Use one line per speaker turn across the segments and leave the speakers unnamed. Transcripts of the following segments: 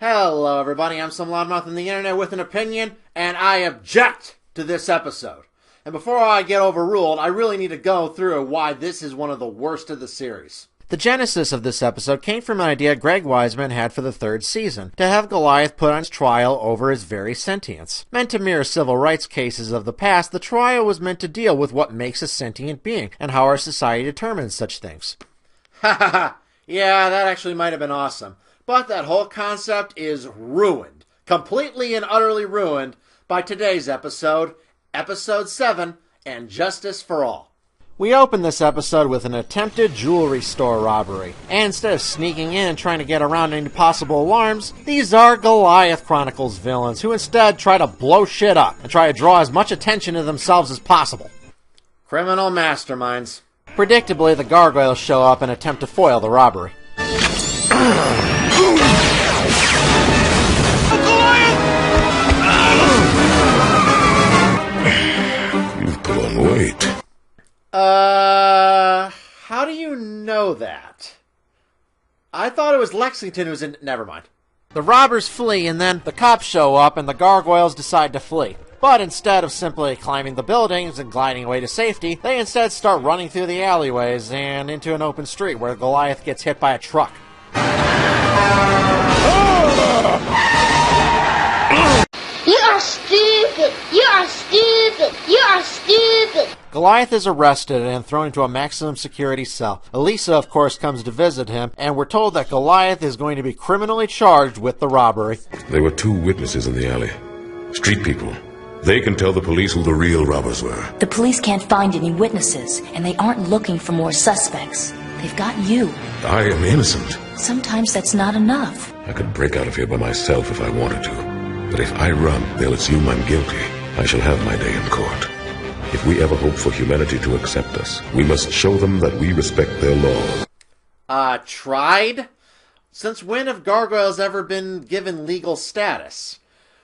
Hello everybody, I'm some Loudmouth on the internet with an opinion, and I object to this episode. And before I get overruled, I really need to go through why this is one of the worst of the series. The genesis of this episode came from an idea Greg Weisman had for the third season, to have Goliath put on trial over his very sentience. Meant to mirror civil rights cases of the past, the trial was meant to deal with what makes a sentient being, and how our society determines such things. Ha ha ha! Yeah, that actually might have been awesome. But that whole concept is ruined, completely and utterly ruined, by today's episode, Episode 7, and Justice for All. We open this episode with an attempted jewelry store robbery, and instead of sneaking in and trying to get around any possible alarms, these are Goliath Chronicles villains who instead try to blow shit up and try to draw as much attention to themselves as possible. Criminal masterminds. Predictably, the Gargoyles show up and attempt to foil the robbery.
You've put on weight.
How do you know that? I thought it was Lexington who's in... Never mind. The robbers flee, and then the cops show up, and the Gargoyles decide to flee. But instead of simply climbing the buildings and gliding away to safety, they instead start running through the alleyways and into an open street where Goliath gets hit by a truck.
You are stupid! You are stupid! You are stupid!
Goliath is arrested and thrown into a maximum security cell. Elisa, of course, comes to visit him, and we're told that Goliath is going to be criminally charged with the robbery.
There were 2 witnesses in the alley. Street people. They can tell the police who the real robbers were.
The police can't find any witnesses, and they aren't looking for more suspects. They've got you.
I am innocent.
Sometimes that's not enough.
I could break out of here by myself if I wanted to. But if I run, they'll assume I'm guilty. I shall have my day in court. If we ever hope for humanity to accept us, we must show them that we respect their laws.
Tried? Since when have gargoyles ever been given legal status?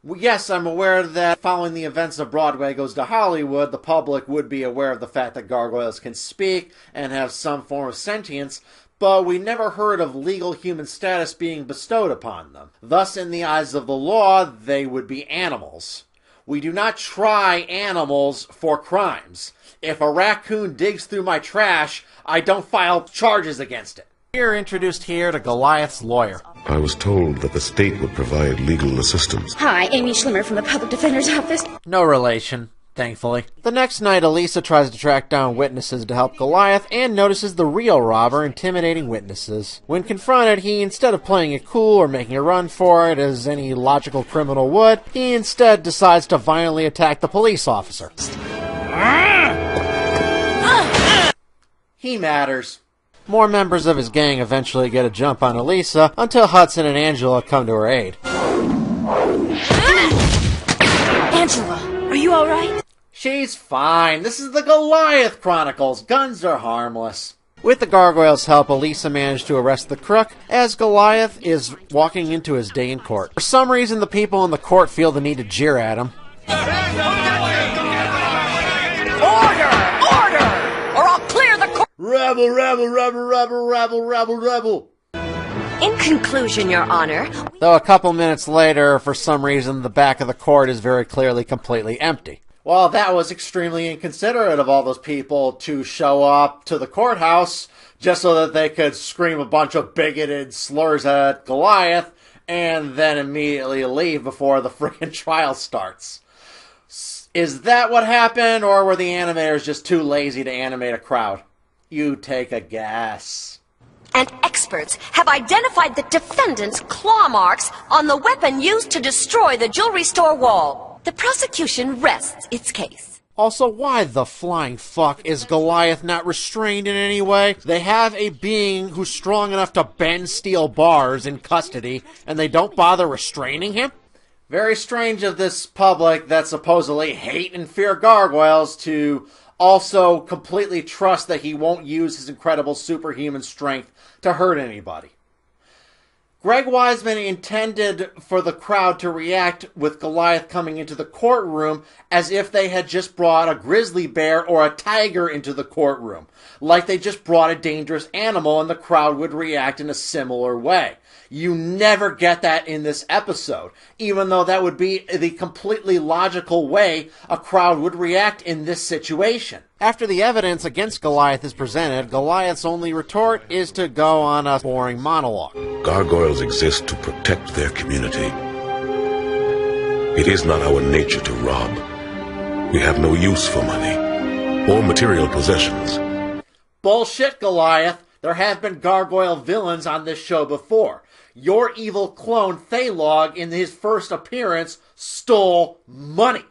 Yes, I'm aware that following the events of Broadway Goes to Hollywood, the public would be aware of the fact that gargoyles can speak and have some form of sentience, but we never heard of legal human status being bestowed upon them. Thus, in the eyes of the law, they would be animals. We do not try animals for crimes. If a raccoon digs through my trash, I don't file charges against it. We're introduced here to Goliath's lawyer.
I was told that the state would provide legal assistance.
Hi, Amy Schlimmer from the Public Defender's Office.
No relation, thankfully. The next night, Elisa tries to track down witnesses to help Goliath and notices the real robber intimidating witnesses. When confronted, he, instead of playing it cool or making a run for it as any logical criminal would, he instead decides to violently attack the police officer. He matters. More members of his gang eventually get a jump on Elisa until Hudson and Angela come to her aid.
Angela, are you alright?
She's fine. This is the Goliath Chronicles. Guns are harmless. With the Gargoyles' help, Elisa managed to arrest the crook as Goliath is walking into his day in court. For some reason, the people in the court feel the need to jeer at him. Rebel, rebel, rebel, rebel, rebel, rebel, rebel.
In conclusion, Your Honor...
Though a couple minutes later, for some reason, the back of the court is very clearly completely empty. Well, that was extremely inconsiderate of all those people to show up to the courthouse just so that they could scream a bunch of bigoted slurs at Goliath and then immediately leave before the freaking trial starts. Is that what happened, or were the animators just too lazy to animate a crowd? You take a guess.
And experts have identified the defendant's claw marks on the weapon used to destroy the jewelry store wall. The prosecution rests its case.
Also, why the flying fuck is Goliath not restrained in any way? They have a being who's strong enough to bend steel bars in custody, and they don't bother restraining him? Very strange of this public that supposedly hate and fear gargoyles to also completely trust that he won't use his incredible superhuman strength to hurt anybody. Greg Weisman intended for the crowd to react with Goliath coming into the courtroom as if they had just brought a grizzly bear or a tiger into the courtroom, like they just brought a dangerous animal, and the crowd would react in a similar way. You never get that in this episode, even though that would be the completely logical way a crowd would react in this situation. After the evidence against Goliath is presented, Goliath's only retort is to go on a boring monologue.
Gargoyles exist to protect their community. It is not our nature to rob. We have no use for money or material possessions.
Bullshit, Goliath. There have been gargoyle villains on this show before. Your evil clone, Thalog, in his first appearance, stole money.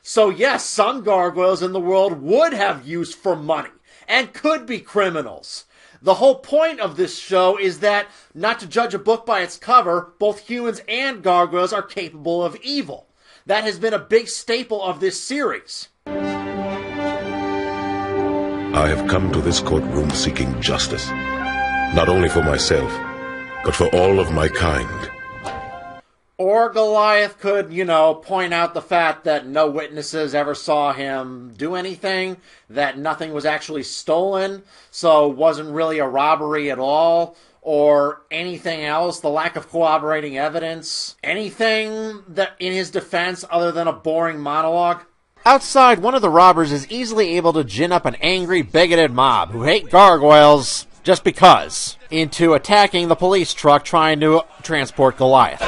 So yes, some gargoyles in the world would have use for money, and could be criminals. The whole point of this show is that, not to judge a book by its cover, both humans and gargoyles are capable of evil. That has been a big staple of this series.
I have come to this courtroom seeking justice, not only for myself, but for all of my kind.
Or Goliath could, point out the fact that no witnesses ever saw him do anything, that nothing was actually stolen, so it wasn't really a robbery at all, or anything else, the lack of corroborating evidence, anything that in his defense other than a boring monologue. Outside, one of the robbers is easily able to gin up an angry, bigoted mob who hate gargoyles just because, into attacking the police truck trying to transport Goliath.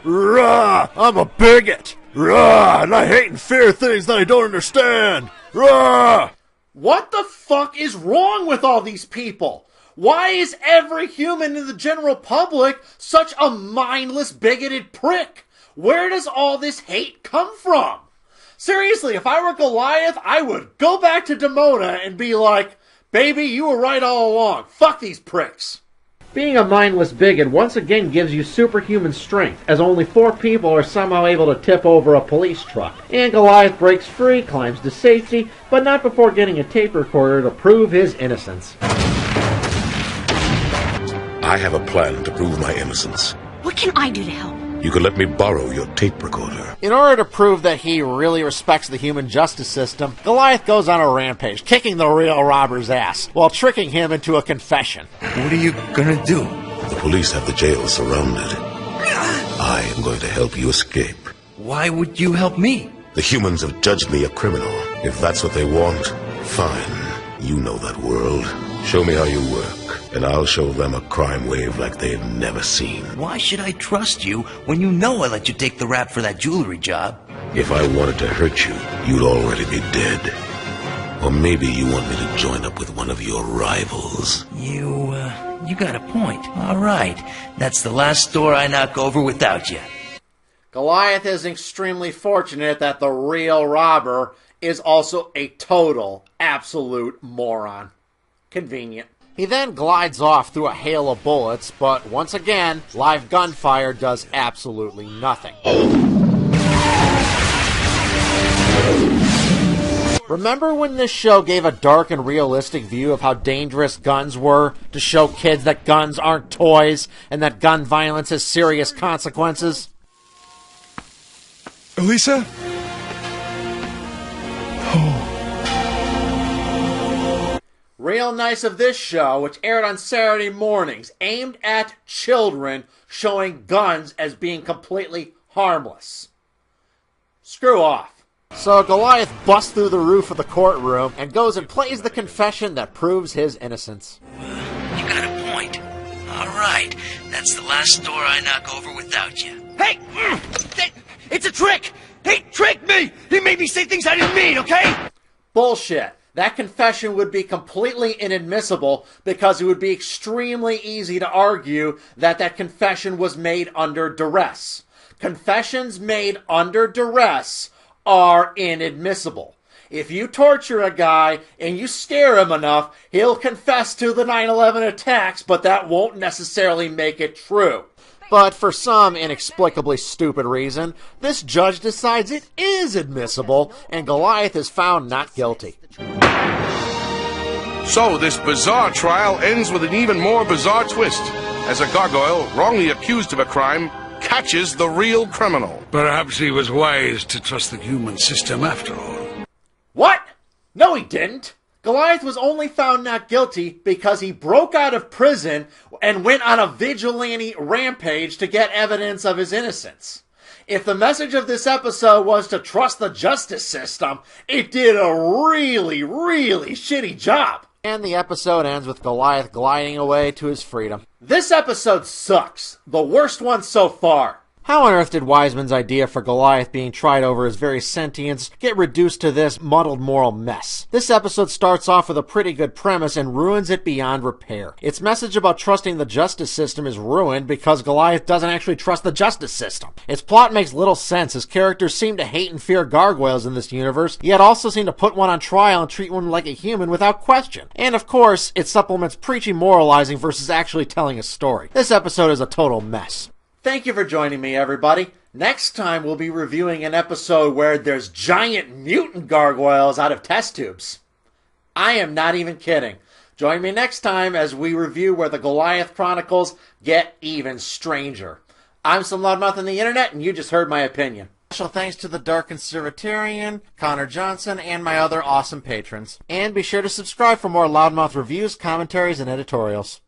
Rah! I'm a bigot! Rah! And I hate and fear things that I don't understand! Rah!
What the fuck is wrong with all these people? Why is every human in the general public such a mindless, bigoted prick? Where does all this hate come from? Seriously, if I were Goliath, I would go back to Demona and be like, baby, you were right all along. Fuck these pricks. Being a mindless bigot once again gives you superhuman strength, as only 4 people are somehow able to tip over a police truck. And Goliath breaks free, climbs to safety, but not before getting a tape recorder to prove his innocence.
I have a plan to prove my innocence.
What can I do to help?
You could let me borrow your tape recorder.
In order to prove that he really respects the human justice system, Goliath goes on a rampage, kicking the real robber's ass, while tricking him into a confession.
What are you gonna do?
The police have the jail surrounded. I am going to help you escape.
Why would you help me?
The humans have judged me a criminal. If that's what they want, fine. You know that world. Show me how you work, and I'll show them a crime wave like they've never seen.
Why should I trust you when you know I let you take the rap for that jewelry job?
If I wanted to hurt you, you'd already be dead. Or maybe you want me to join up with one of your rivals.
You got a point. All right. That's the last store I knock over without you.
Goliath is extremely fortunate that the real robber is also a total, absolute moron. Convenient. He then glides off through a hail of bullets, but once again, live gunfire does absolutely nothing. Remember when this show gave a dark and realistic view of how dangerous guns were, to show kids that guns aren't toys and that gun violence has serious consequences?
Elisa? Oh.
Real nice of this show, which aired on Saturday mornings, aimed at children, showing guns as being completely harmless. Screw off. So Goliath busts through the roof of the courtroom and goes and plays the confession that proves his innocence.
You got a point. All right. That's the last store I knock over without you.
Hey! It's a trick! He tricked me! He made me say things I didn't mean, okay?
Bullshit. That confession would be completely inadmissible because it would be extremely easy to argue that that confession was made under duress. Confessions made under duress are inadmissible. If you torture a guy and you scare him enough, he'll confess to the 9/11 attacks, but that won't necessarily make it true. But for some inexplicably stupid reason, this judge decides it is admissible, and Goliath is found not guilty.
So this bizarre trial ends with an even more bizarre twist, as a gargoyle, wrongly accused of a crime, catches the real criminal.
Perhaps he was wise to trust the human system after all.
What? No, he didn't. Goliath was only found not guilty because he broke out of prison and went on a vigilante rampage to get evidence of his innocence. If the message of this episode was to trust the justice system, it did a really, really shitty job. And the episode ends with Goliath gliding away to his freedom. This episode sucks. The worst one so far. How on earth did Wiseman's idea for Goliath being tried over his very sentience get reduced to this muddled moral mess? This episode starts off with a pretty good premise and ruins it beyond repair. Its message about trusting the justice system is ruined because Goliath doesn't actually trust the justice system. Its plot makes little sense as characters seem to hate and fear gargoyles in this universe, yet also seem to put one on trial and treat one like a human without question. And of course, it supplements preachy moralizing versus actually telling a story. This episode is a total mess. Thank you for joining me, everybody. Next time, we'll be reviewing an episode where there's giant mutant gargoyles out of test tubes. I am not even kidding. Join me next time as we review where the Goliath Chronicles get even stranger. I'm some Loudmouth on the internet, and you just heard my opinion. Special thanks to the Dark Conservatarian, Connor Johnson, and my other awesome patrons. And be sure to subscribe for more Loudmouth reviews, commentaries, and editorials.